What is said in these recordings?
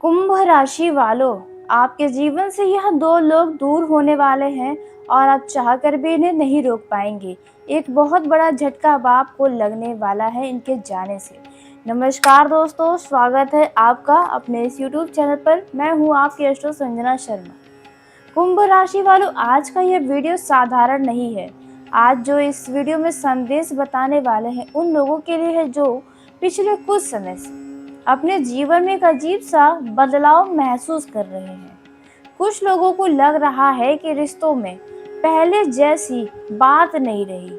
कुंभ राशि वालों, आपके जीवन से यह दो लोग दूर होने वाले हैं और आप चाहकर भी इन्हें नहीं रोक पाएंगे। एक बहुत बड़ा झटका अब आपको लगने वाला है इनके जाने से। नमस्कार दोस्तों, स्वागत है आपका अपने इस यूट्यूब चैनल पर। मैं हूं आपकी एस्ट्रो संजना शर्मा। कुंभ राशि वालों, आज का यह वीडियो साधारण नहीं है। आज जो इस वीडियो में संदेश बताने वाले हैं उन लोगों के लिए है जो पिछले कुछ समय से अपने जीवन में एक अजीब सा बदलाव महसूस कर रहे हैं। कुछ लोगों को लग रहा है कि रिश्तों में पहले जैसी बात नहीं रही।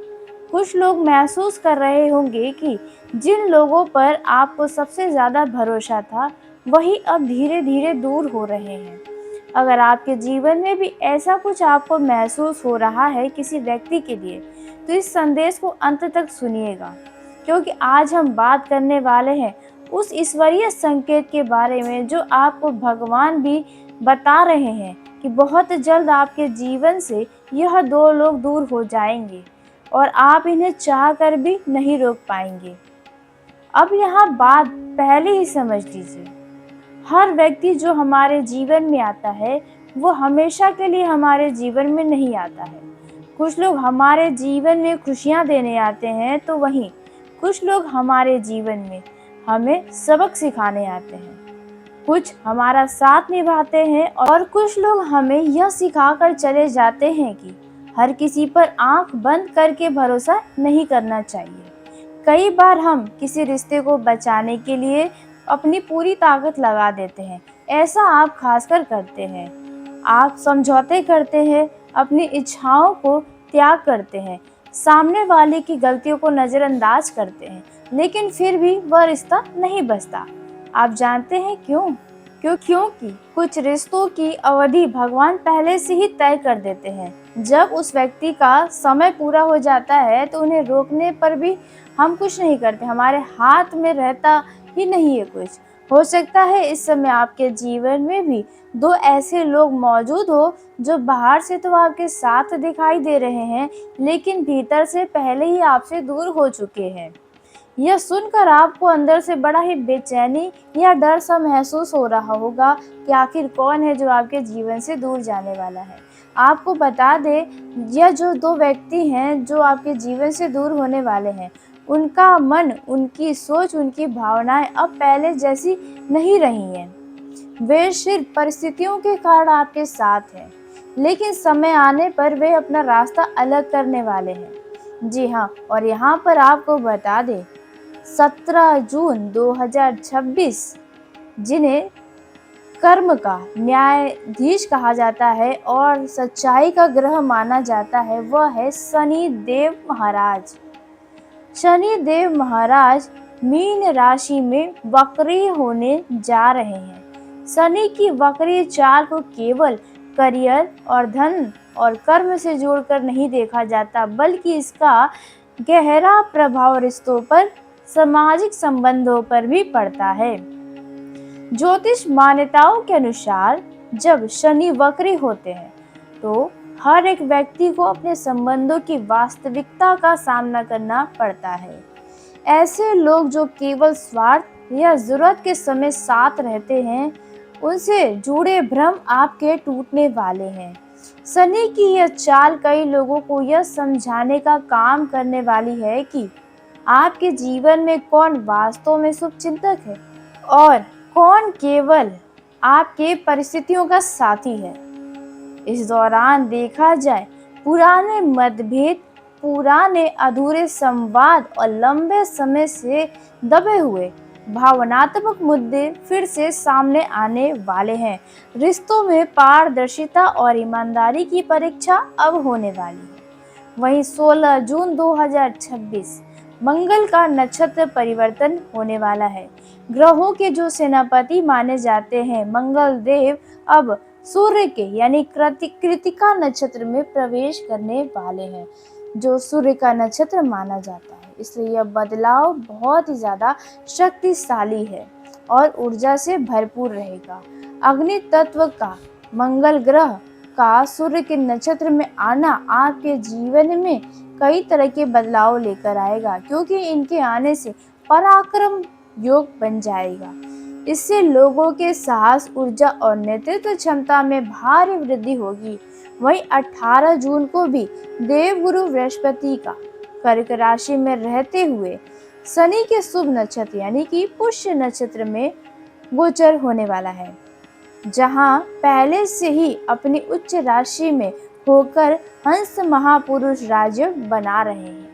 कुछ लोग महसूस कर रहे होंगे कि जिन लोगों पर आपको सबसे ज्यादा भरोसा था वही अब धीरे धीरे दूर हो रहे हैं। अगर आपके जीवन में भी ऐसा कुछ आपको महसूस हो रहा है किसी व्यक्ति के लिए, तो इस संदेश को अंत तक सुनिएगा, क्योंकि आज हम बात करने वाले हैं उस ईश्वरीय संकेत के बारे में जो आपको भगवान भी बता रहे हैं कि बहुत जल्द आपके जीवन से यह दो लोग दूर हो जाएंगे और आप इन्हें चाह कर भी नहीं रोक पाएंगे। अब यहाँ बात पहले ही समझ लीजिए। हर व्यक्ति जो हमारे जीवन में आता है वो हमेशा के लिए हमारे जीवन में नहीं आता है। कुछ लोग हमारे जीवन में खुशियाँ देने आते हैं, तो वहीं कुछ लोग हमारे जीवन में हमें सबक सिखाने आते हैं। कुछ हमारा साथ निभाते हैं और कुछ लोग हमें यह सिखाकर चले जाते हैं कि हर किसी पर आंख बंद करके भरोसा नहीं करना चाहिए। कई बार हम किसी रिश्ते को बचाने के लिए अपनी पूरी ताकत लगा देते हैं। ऐसा आप खासकर करते हैं। आप समझौते करते हैं, अपनी इच्छाओं को त्याग करते हैं, सामने वाले की गलतियों को नज़रअंदाज करते हैं, लेकिन फिर भी वह रिश्ता नहीं बचता। आप जानते हैं क्यों? क्योंकि कुछ रिश्तों की अवधि भगवान पहले से ही तय कर देते हैं। जब उस व्यक्ति का समय पूरा हो जाता है तो उन्हें रोकने पर भी हम कुछ नहीं करते, हमारे हाथ में रहता ही नहीं है कुछ। हो सकता है इस समय आपके जीवन में भी दो ऐसे लोग मौजूद हो जो बाहर से तो आपके साथ दिखाई दे रहे हैं, लेकिन भीतर से पहले ही आपसे दूर हो चुके हैं। यह सुनकर आपको अंदर से बड़ा ही बेचैनी या डर सा महसूस हो रहा होगा कि आखिर कौन है जो आपके जीवन से दूर जाने वाला है। आपको बता दें, यह जो दो व्यक्ति हैं जो आपके जीवन से दूर होने वाले हैं, उनका मन, उनकी सोच, उनकी भावनाएं अब पहले जैसी नहीं रही हैं। वे सिर्फ परिस्थितियों के कारण आपके साथ हैं, लेकिन समय आने पर वे अपना रास्ता अलग करने वाले हैं। जी हाँ, और यहाँ पर आपको बता दें, 17 जून 2026 जिन्हें कर्म का न्यायाधीश कहा जाता है और सच्चाई का ग्रह माना जाता है, वह है शनि देव महाराज। शनि देव महाराज मीन राशि में वक्री होने जा रहे हैं। शनि की वक्री चाल को केवल करियर और धन और कर्म से जोड़कर नहीं देखा जाता, बल्कि इसका गहरा प्रभाव रिश्तों पर, सामाजिक संबंधों पर भी पड़ता है। ज्योतिष मान्यताओं के अनुसार जब शनि वक्री होते हैं तो हर एक व्यक्ति को अपने संबंधों की वास्तविकता का सामना करना पड़ता है। ऐसे लोग जो केवल स्वार्थ या जरूरत के समय साथ रहते हैं, उनसे जुड़े भ्रम आपके टूटने वाले हैं। शनि की यह चाल कई लोगों को यह समझाने का काम करने वाली है कि आपके जीवन में कौन वास्तव में शुभचिंतक है और कौन केवल आपके परिस्थितियों का साथी है। इस दौरान देखा जाए, पुराने मतभेद, पुराने अधूरे संवाद और लंबे समय से दबे हुए भावनात्मक मुद्दे फिर से सामने आने वाले हैं। रिश्तों में पारदर्शिता और ईमानदारी की परीक्षा अब होने वाली है। वहीं 16 जून 2026 मंगल का नक्षत्र परिवर्तन होने वाला है। ग्रहों के जो सेनापति माने जाते हैं मंगल देव अब सूर्य के यानी कृतिका नक्षत्र में प्रवेश करने वाले हैं, जो सूर्य का नक्षत्र माना जाता है। इसलिए यह बदलाव बहुत ही ज्यादा शक्तिशाली है और ऊर्जा से भरपूर रहेगा। अग्नि तत्व का मंगल ग्रह का सूर्य के नक्षत्र में आना आपके जीवन में कई तरह के बदलाव लेकर आएगा, क्योंकि इनके आने से पराक्रम योग बन जाएगा। इससे लोगों के साहस, ऊर्जा और नेतृत्व क्षमता में भारी वृद्धि होगी। वहीं 18 जून को भी देवगुरु बृहस्पति का कर्क राशि में रहते हुए शनि के शुभ नक्षत्र यानी कि पुष्य नक्षत्र में गोचर होने वाला है, जहां पहले से ही अपनी उच्च राशि में होकर हंस महापुरुष राज्य बना रहे हैं।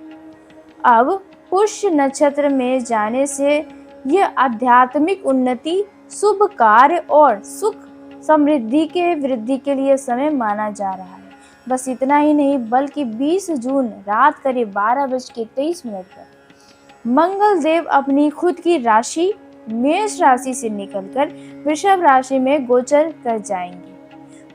अब पुष्य नक्षत्र में जाने से यह आध्यात्मिक उन्नति, शुभ कार्य और सुख समृद्धि के वृद्धि के लिए समय माना जा रहा है। बस इतना ही नहीं, बल्कि 20 जून रात करीब 12:23 पर मंगल देव अपनी खुद की राशि मेष राशि से निकलकर वृषभ राशि में गोचर कर जाएंगे।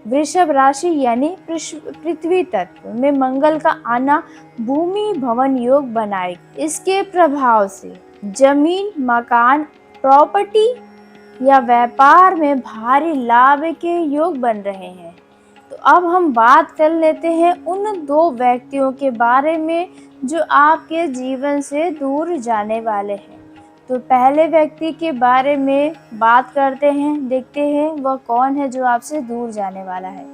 वृषभ राशि यानी पृथ्वी तत्व में मंगल का आना भूमि भवन योग बनाएगा। इसके प्रभाव से जमीन, मकान, प्रॉपर्टी या व्यापार में भारी लाभ के योग बन रहे हैं। तो अब हम बात कर लेते हैं उन दो व्यक्तियों के बारे में जो आपके जीवन से दूर जाने वाले हैं। तो पहले व्यक्ति के बारे में बात करते हैं, देखते हैं वह कौन है जो आपसे दूर जाने वाला है।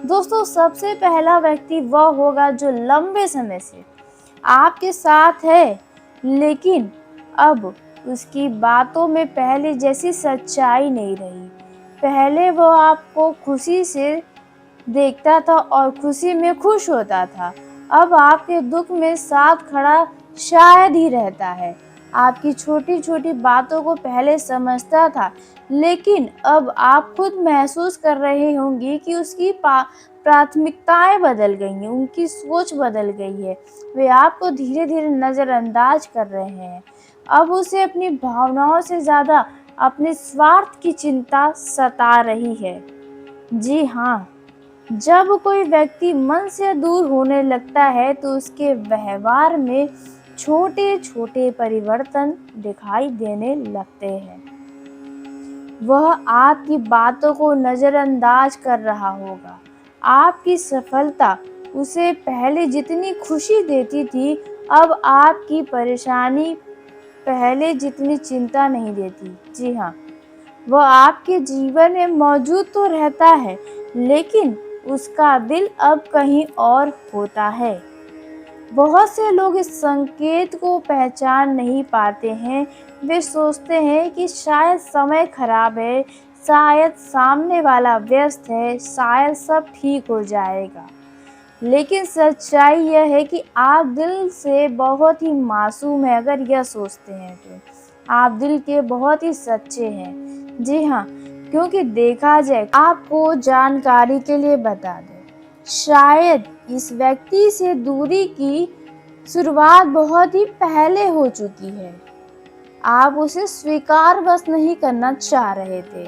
दोस्तों, सबसे पहला व्यक्ति वह होगा जो लंबे समय से आपके साथ है, लेकिन अब उसकी बातों में पहले जैसी सच्चाई नहीं रही। पहले वो आपको खुशी से देखता था और खुशी में खुश होता था, अब आपके दुख में साथ खड़ा शायद ही रहता है। आपकी छोटी छोटी बातों को पहले समझता था, लेकिन अब आप खुद महसूस कर रहे होंगे कि उसकी प्राथमिकताएं बदल गई हैं, उनकी सोच बदल गई है। वे आपको धीरे धीरे नज़रअंदाज कर रहे हैं। अब उसे अपनी भावनाओं से ज़्यादा अपने स्वार्थ की चिंता सता रही है। जी हाँ, जब कोई व्यक्ति मन से दूर होने लगता है तो उसके व्यवहार में छोटे छोटे परिवर्तन दिखाई देने लगते हैं। वह आपकी बातों को नज़रअंदाज कर रहा होगा। आपकी सफलता उसे पहले जितनी खुशी देती थी, अब आपकी परेशानी पहले जितनी चिंता नहीं देती। जी हाँ, वह आपके जीवन में मौजूद तो रहता है, लेकिन उसका दिल अब कहीं और होता है। बहुत से लोग इस संकेत को पहचान नहीं पाते हैं। वे सोचते हैं कि शायद समय खराब है, शायद सामने वाला व्यस्त है, शायद सब ठीक हो जाएगा। लेकिन सच्चाई यह है कि आप दिल से बहुत ही मासूम हैं। अगर यह सोचते हैं तो आप दिल के बहुत ही सच्चे हैं। जी हाँ, क्योंकि देखा जाए, आपको जानकारी के लिए बता दें, शायद इस व्यक्ति से दूरी की शुरुआत बहुत ही पहले हो चुकी है। आप उसे स्वीकार बस नहीं करना चाह रहे थे।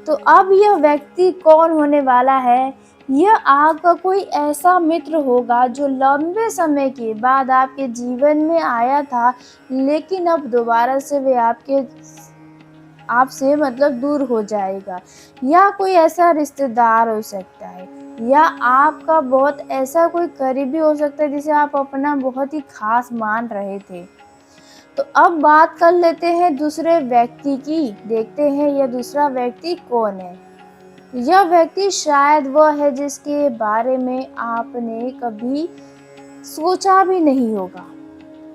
तो अब यह व्यक्ति कौन होने वाला है? यह आपका कोई ऐसा मित्र होगा जो लंबे समय के बाद आपके जीवन में आया था, लेकिन अब दोबारा से वे आपसे दूर हो जाएगा। या कोई ऐसा रिश्तेदार हो सकता है, या आपका बहुत ऐसा कोई करीबी हो सकता है जिसे आप अपना बहुत ही खास मान रहे थे। तो अब बात कर लेते हैं दूसरे व्यक्ति की, देखते हैं यह दूसरा व्यक्ति कौन है। यह व्यक्ति शायद वह है जिसके बारे में आपने कभी सोचा भी नहीं होगा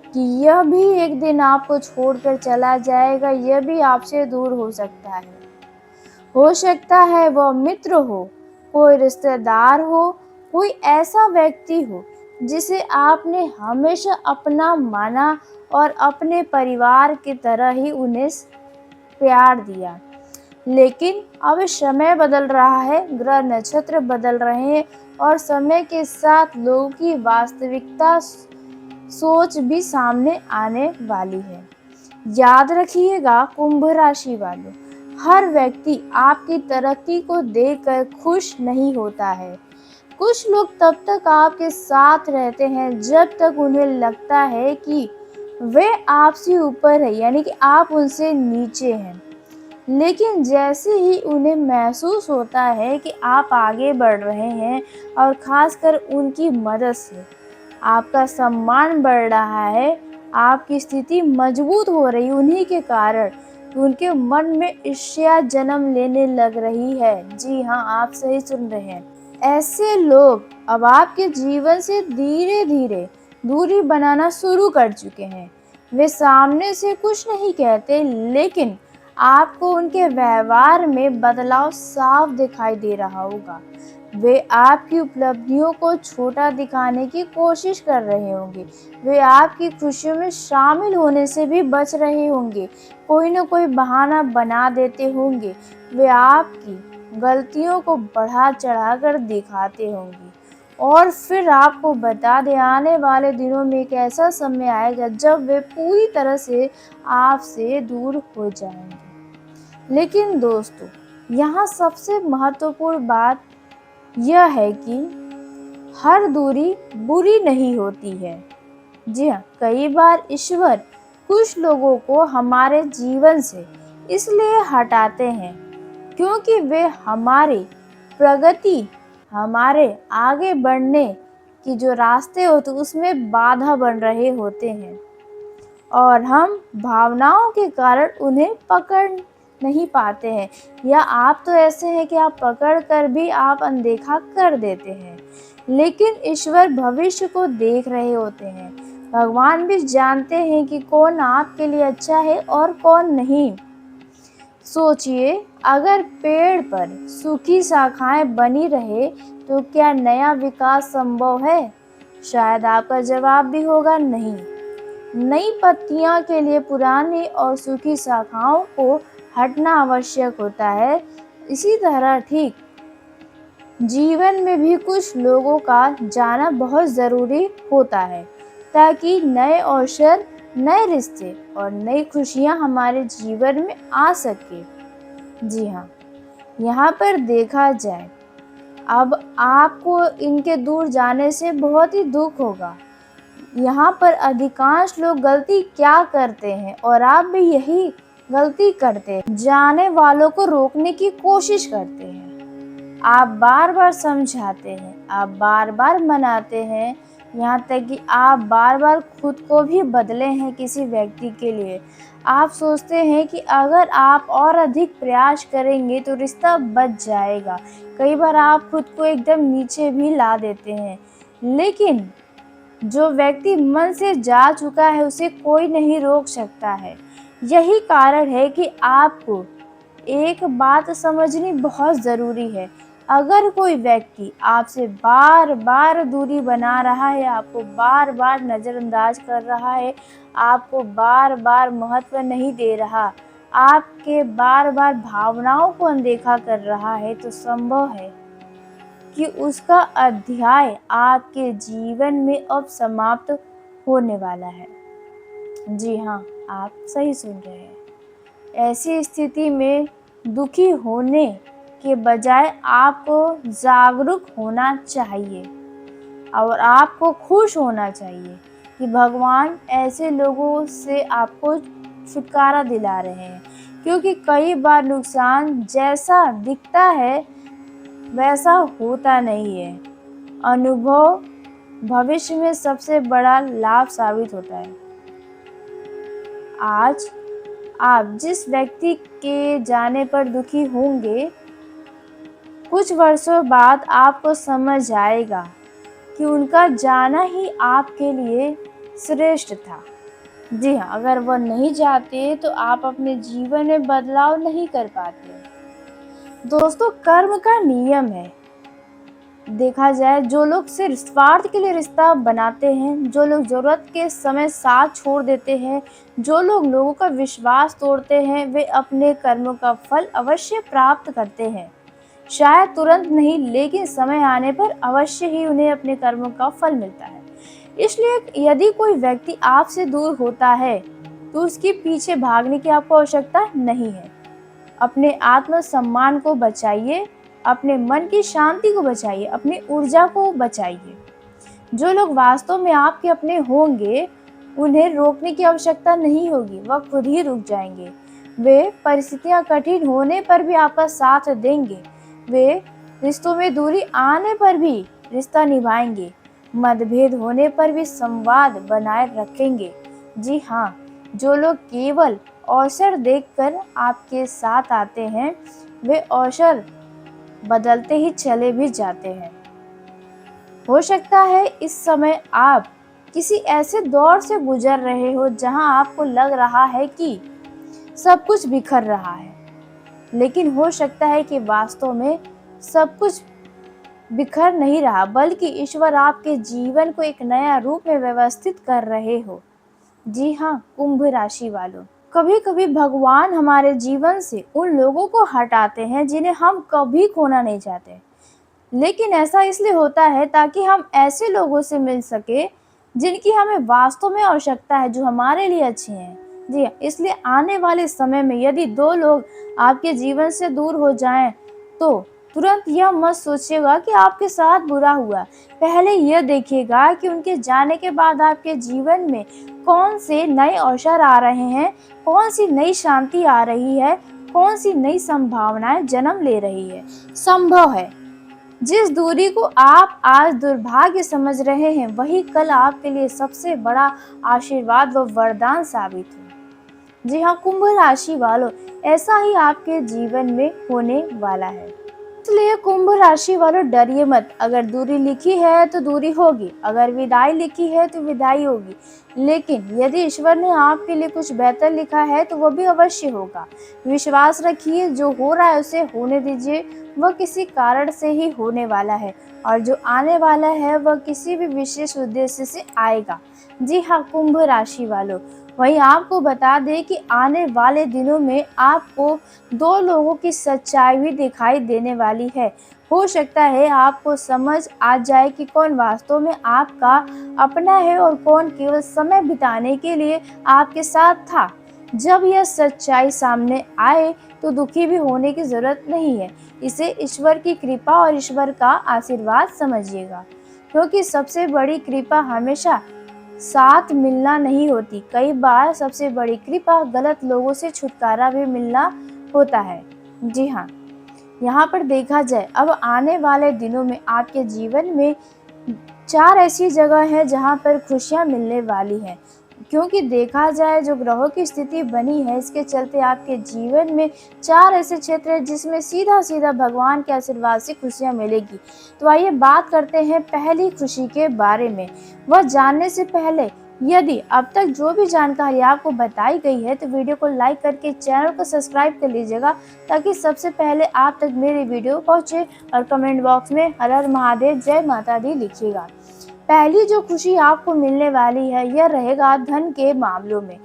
कि यह भी एक दिन आपको छोड़कर चला जाएगा, यह भी आपसे दूर हो सकता है। हो सकता है वह मित्र हो, कोई रिश्तेदार हो, कोई ऐसा व्यक्ति हो जिसे आपने हमेशा अपना माना और अपने परिवार की तरह ही उन्हें प्यार दिया। लेकिन अब समय बदल रहा है, ग्रह नक्षत्र बदल रहे हैं और समय के साथ लोगों की वास्तविकता सोच भी सामने आने वाली है। याद रखिएगा कुंभ राशि वालों, हर व्यक्ति आपकी तरक्की को देखकर खुश नहीं होता है। कुछ लोग तब तक आपके साथ रहते हैं जब तक उन्हें लगता है कि वे आपसे ऊपर है, यानी कि आप उनसे नीचे हैं। लेकिन जैसे ही उन्हें महसूस होता है कि आप आगे बढ़ रहे हैं और खासकर उनकी मदद से आपका सम्मान बढ़ रहा है, आपकी स्थिति मजबूत हो रही उन्हीं के कारण, उनके मन में ईर्ष्या जन्म लेने लग रही है। जी हाँ, आप सही सुन रहे हैं। ऐसे लोग अब आपके जीवन से धीरे धीरे दूरी बनाना शुरू कर चुके हैं। वे सामने से कुछ नहीं कहते, लेकिन आपको उनके व्यवहार में बदलाव साफ दिखाई दे रहा होगा। वे आपकी उपलब्धियों को छोटा दिखाने की कोशिश कर रहे होंगे। वे आपकी खुशियों में शामिल होने से भी बच रहे होंगे। कोई न कोई बहाना बना देते होंगे। वे आपकी गलतियों को बढ़ा-चढ़ा कर दिखाते होंगे और फिर आपको बता दें, आने वाले दिनों में एक ऐसा समय आएगा जब वे पूरी तरह से आपसे दूर हो जाएँगे। लेकिन दोस्तों, यहाँ सबसे महत्वपूर्ण बात यह है कि हर दूरी बुरी नहीं होती है। जी हाँ, कई बार ईश्वर कुछ लोगों को हमारे जीवन से इसलिए हटाते हैं क्योंकि वे हमारी प्रगति, हमारे आगे बढ़ने की जो रास्ते होते उसमें बाधा बन रहे होते हैं और हम भावनाओं के कारण उन्हें पकड़ नहीं पाते हैं, या आप तो ऐसे हैं कि आप पकड़ कर भी आप अनदेखा कर देते हैं। लेकिन ईश्वर भविष्य को देख रहे होते हैं। भगवान भी जानते हैं कि कौन आपके लिए अच्छा है और कौन नहीं। सोचिए, अगर पेड़ पर सूखी शाखाएं बनी रहे तो क्या नया विकास संभव है? शायद आपका जवाब भी होगा नहीं। नई पत्तियां के लिए पुरानी और सूखी शाखाओं को हटना आवश्यक होता है। इसी तरह ठीक जीवन में भी कुछ लोगों का जाना बहुत ज़रूरी होता है ताकि नए अवसर, नए रिश्ते और नई खुशियां हमारे जीवन में आ सके। जी हाँ, यहाँ पर देखा जाए, अब आपको इनके दूर जाने से बहुत ही दुख होगा। यहाँ पर अधिकांश लोग गलती क्या करते हैं और आप भी यही गलती करते हैं, जाने वालों को रोकने की कोशिश करते हैं। आप बार बार समझाते हैं, आप बार बार मनाते हैं, यहाँ तक कि आप बार बार खुद को भी बदले हैं किसी व्यक्ति के लिए। आप सोचते हैं कि अगर आप और अधिक प्रयास करेंगे तो रिश्ता बच जाएगा। कई बार आप खुद को एकदम नीचे भी ला देते हैं, लेकिन जो व्यक्ति मन से जा चुका है उसे कोई नहीं रोक सकता है। यही कारण है कि आपको एक बात समझनी बहुत ज़रूरी है। अगर कोई व्यक्ति आपसे बार बार दूरी बना रहा है, आपको बार बार नज़रअंदाज कर रहा है, आपको बार बार महत्व नहीं दे रहा, आपके बार बार भावनाओं को अनदेखा कर रहा है, तो संभव है कि उसका अध्याय आपके जीवन में अब समाप्त होने वाला है। जी हाँ, आप सही सुन रहे हैं। ऐसी स्थिति में दुखी होने के बजाय आपको जागरूक होना चाहिए और आपको खुश होना चाहिए कि भगवान ऐसे लोगों से आपको छुटकारा दिला रहे हैं, क्योंकि कई बार नुकसान जैसा दिखता है वैसा होता नहीं है। अनुभव भविष्य में सबसे बड़ा लाभ साबित होता है। आज आप जिस व्यक्ति के जाने पर दुखी होंगे, कुछ वर्षों बाद आपको समझ आएगा कि उनका जाना ही आपके लिए श्रेष्ठ था। जी हाँ, अगर वह नहीं जाते तो आप अपने जीवन में बदलाव नहीं कर पाते। दोस्तों, कर्म का नियम है। देखा जाए, जो लोग सिर्फ स्वार्थ के लिए रिश्ता बनाते हैं, जो लोग ज़रूरत के समय साथ छोड़ देते हैं, जो लोग लोगों का विश्वास तोड़ते हैं, वे अपने कर्मों का फल अवश्य प्राप्त करते हैं। शायद तुरंत नहीं, लेकिन समय आने पर अवश्य ही उन्हें अपने कर्मों का फल मिलता है। इसलिए यदि कोई व्यक्ति आपसे दूर होता है तो उसके पीछे भागने की आपको आवश्यकता नहीं है। अपने आत्मसम्मान को बचाइए, अपने मन की शांति को बचाइए, अपनी ऊर्जा को बचाइए। जो लोग वास्तव में आपके अपने होंगे, उन्हें रोकने की आवश्यकता नहीं होगी, वह खुद ही रुक जाएंगे। वे परिस्थितियां कठिन होने पर भी आपका साथ देंगे। वे रिश्तों में दूरी आने पर भी रिश्ता निभाएंगे, मतभेद होने पर भी संवाद बनाए रखेंगे। जी हाँ, जो लोग केवल अवसर देखकर आपके साथ आते हैं, वे अवसर बदलते ही चले भी जाते हैं। हो सकता है इस समय आप किसी ऐसे दौर से गुजर रहे हो जहां आपको लग रहा है कि सब कुछ बिखर रहा है, लेकिन हो सकता है कि वास्तव में सब कुछ बिखर नहीं रहा, बल्कि ईश्वर आपके जीवन को एक नया रूप में व्यवस्थित कर रहे हो। जी हाँ, कुंभ राशि वालों, कभी कभी भगवान हमारे जीवन से उन लोगों को हटाते हैं जिन्हें हम कभी खोना नहीं चाहते, लेकिन ऐसा इसलिए होता है ताकि हम ऐसे लोगों से मिल सके जिनकी हमें वास्तव में आवश्यकता है, जो हमारे लिए अच्छे हैं। जी हाँ, इसलिए आने वाले समय में यदि दो लोग आपके जीवन से दूर हो जाएं, तो तुरंत यह मत सोचिएगा कि आपके साथ बुरा हुआ। पहले यह देखिएगा कि उनके जाने के बाद आपके जीवन में कौन से नए अवसर आ रहे हैं, कौन सी नई शांति आ रही है, कौन सी नई संभावनाएं जन्म ले रही है। संभव है जिस दूरी को आप आज दुर्भाग्य समझ रहे हैं, वही कल आपके लिए सबसे बड़ा आशीर्वाद व वरदान साबित हो। जी हाँ, कुंभ राशि वालों, ऐसा ही आपके जीवन में होने वाला है। इसलिए कुंभ राशि वालों, डरिए मत। अगर दूरी लिखी है तो दूरी होगी, अगर विदाई लिखी है तो विदाई होगी, लेकिन यदि ईश्वर ने आपके लिए कुछ बेहतर लिखा है तो वह भी अवश्य होगा। विश्वास रखिए, जो हो रहा है उसे होने दीजिए, वह किसी कारण से ही होने वाला है, और जो आने वाला है वह किसी भी विशेष उद्देश्य से आएगा। जी हाँ, कुंभ राशि वालों, वहीं आपको बता दें कि आने वाले दिनों में आपको दो लोगों की सच्चाई भी दिखाई देने वाली है। हो सकता है आपको समझ आ जाए कि कौन वास्तव में आपका अपना है और कौन केवल समय बिताने के लिए आपके साथ था। जब यह सच्चाई सामने आए तो दुखी भी होने की जरूरत नहीं है। इसे ईश्वर की कृपा और ईश्वर का आशीर्वाद समझिएगा, क्योंकि सबसे बड़ी कृपा हमेशा साथ मिलना नहीं होती। कई बार सबसे बड़ी कृपा गलत लोगों से छुटकारा भी मिलना होता है। जी हाँ, यहाँ पर देखा जाए, अब आने वाले दिनों में आपके जीवन में 4 ऐसी जगह है जहाँ पर खुशियाँ मिलने वाली हैं, क्योंकि देखा जाए जो ग्रहों की स्थिति बनी है, इसके चलते आपके जीवन में 4 ऐसे क्षेत्र हैं जिसमें सीधा सीधा भगवान के आशीर्वाद से खुशियाँ मिलेगी। तो आइए बात करते हैं पहली खुशी के बारे में। वह जानने से पहले, यदि अब तक जो भी जानकारी आपको बताई गई है तो वीडियो को लाइक करके चैनल को सब्सक्राइब कर लीजिएगा, ताकि सबसे पहले आप तक मेरी वीडियो पहुंचे। और कमेंट बॉक्स में हर हर महादेव, जय माता दी लिखिएगा। पहली जो खुशी आपको मिलने वाली है, यह रहेगा धन के मामलों में।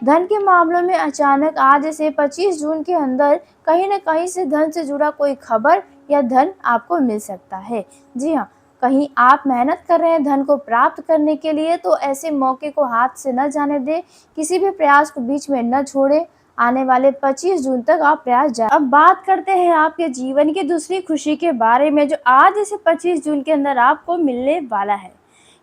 धन के मामलों में अचानक आज से 25 जून के अंदर कहीं न कहीं से धन से जुड़ा कोई खबर या धन आपको मिल सकता है। जी हाँ, कहीं आप मेहनत कर रहे हैं धन को प्राप्त करने के लिए, तो ऐसे मौके को हाथ से न जाने दें, किसी भी प्रयास को बीच में न छोड़ें। आने वाले 25 जून तक आप प्रयास जारी। अब बात करते हैं आपके जीवन की दूसरी खुशी के बारे में, जो आज से 25 जून के अंदर आपको मिलने वाला है।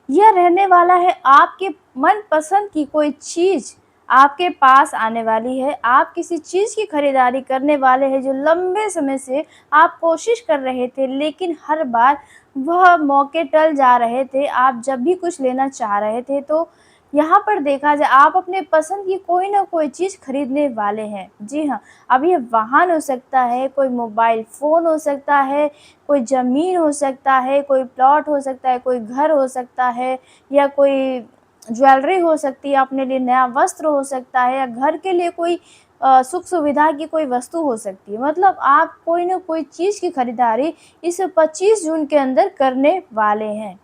यह रहने वाला है आपके मनपसंद की कोई चीज आपके पास आने वाली है। आप किसी चीज की खरीदारी करने वाले हैं जो लंबे समय से आप कोशिश कर रहे थे, लेकिन हर बार वह मौके टल जा रहे थे। आप जब भी कुछ लेना चाह रहे थे, तो यहाँ पर देखा जाए आप अपने पसंद की कोई ना कोई चीज़ खरीदने वाले हैं। जी हाँ, अब ये वाहन हो सकता है, कोई मोबाइल फ़ोन हो सकता है, कोई ज़मीन हो सकता है, कोई प्लॉट हो सकता है, कोई घर हो सकता है, या कोई ज्वेलरी हो सकती है, अपने लिए नया वस्त्र हो सकता है, या घर के लिए कोई सुख सुविधा की कोई वस्तु हो सकती है। मतलब आप कोई ना कोई चीज़ की खरीदारी इस 25 जून के अंदर करने वाले हैं।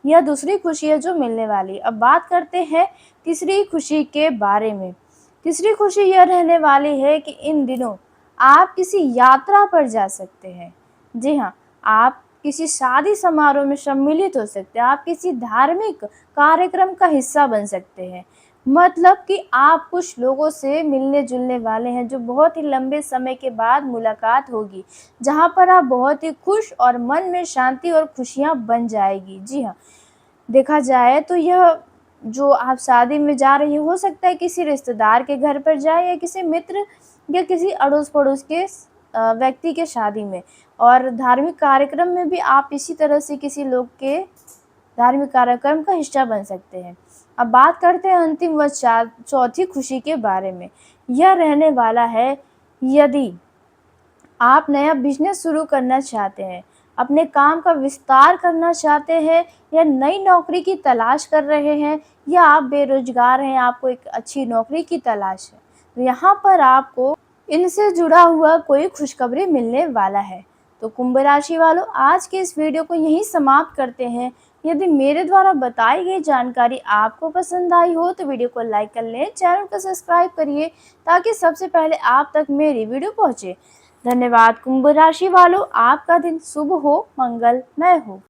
यह दूसरी खुशी है जो मिलने वाली है। अब बात करते हैं तीसरी खुशी के बारे में। तीसरी खुशी यह रहने वाली है कि इन दिनों आप किसी यात्रा पर जा सकते हैं। जी हाँ, आप किसी शादी समारोह में सम्मिलित हो सकते हैं, आप किसी धार्मिक कार्यक्रम का हिस्सा बन सकते हैं। मतलब कि आप कुछ लोगों से मिलने जुलने वाले हैं, जो बहुत ही लंबे समय के बाद मुलाकात होगी, जहाँ पर आप बहुत ही खुश और मन में शांति और खुशियाँ बन जाएगी। जी हाँ, देखा जाए तो यह जो आप शादी में जा रही हो सकता है किसी रिश्तेदार के घर पर जाए, या किसी मित्र या किसी अड़ोस पड़ोस के व्यक्ति के शादी में। और धार्मिक कार्यक्रम में भी आप इसी तरह से किसी लोग के धार्मिक कार्यक्रम का हिस्सा बन सकते हैं। अब बात करते हैं अंतिम व चौथी खुशी के बारे में। यह रहने वाला है। यदि आप नया बिजनेस शुरू करना चाहते हैं, अपने काम का विस्तार करना चाहते हैं या नई नौकरी की तलाश कर रहे हैं, या आप बेरोज़गार हैं, आपको एक अच्छी नौकरी की तलाश है, तो यहाँ पर आपको इनसे जुड़ा हुआ कोई खुशखबरी मिलने वाला है। तो कुंभ राशि वालों, आज के इस वीडियो को यहीं समाप्त करते हैं। यदि मेरे द्वारा बताई गई जानकारी आपको पसंद आई हो तो वीडियो को लाइक कर लें, चैनल को सब्सक्राइब करिए ताकि सबसे पहले आप तक मेरी वीडियो पहुँचे। धन्यवाद कुंभ राशि वालों, आपका दिन शुभ हो, मंगलमय हो।